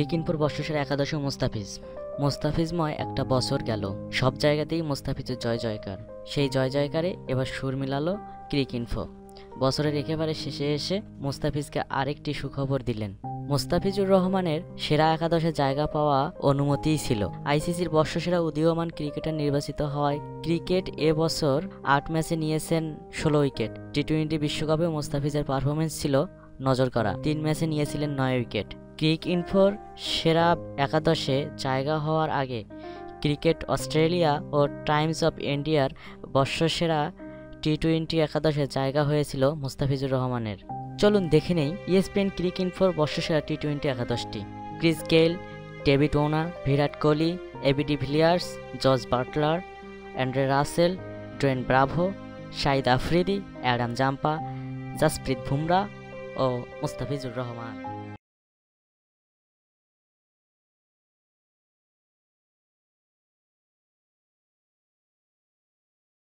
Greek ইনফোর বর্ষসেরা একাদশে মোস্তাফিজময় একটা বছর গেল, সব জায়গাতেই মোস্তাফিজের জয় জয়কার। সেই জয় জয়কারে এবার সুর মিলালো গ্রিক ইনফো। বছরের একেবারে শেষে এসে মোস্তাফিজকে আরেকটি সুখবর দিলেন। মোস্তাফিজুর রহমানের সেরা একাদশে জায়গা পাওয়া অনুমতিই ছিল। আইসিসির বর্ষসেরা উদীয়মান ক্রিকেটার নির্বাচিত হওয়ায় ক্রিকেট এবছর ৮ ম্যাচে নিয়েছেন ১৬ উইকেট। টি-20 বিশ্বকাপে মোস্তাফিজের পারফরমেন্স ছিল নজর করা, ৩ ম্যাচে নিয়েছিলেন ৯ উইকেট। গ্রিক ইনফোর সেরা একাদশে জায়গা হওয়ার আগে ক্রিকেট অস্ট্রেলিয়া ও টাইমস অফ ইন্ডিয়ার বর্ষসেরা টি-20 একাদশে জায়গা হয়েছিল মোস্তাফিজুর রহমানের। চলুন দেখে নেই ইএসপিএন ক্রিক ইনফোর বর্ষসেরা টি-20 একাদশটি। Chris Gayle, David Warner, Virat Kohli, AB de Villiers, Jos Buttler, Andre Russell, Dwayne Bravo, Shahid Afridi, Adam Zampa, Jasprit Bumrah ও মোস্তাফিজুর রহমান।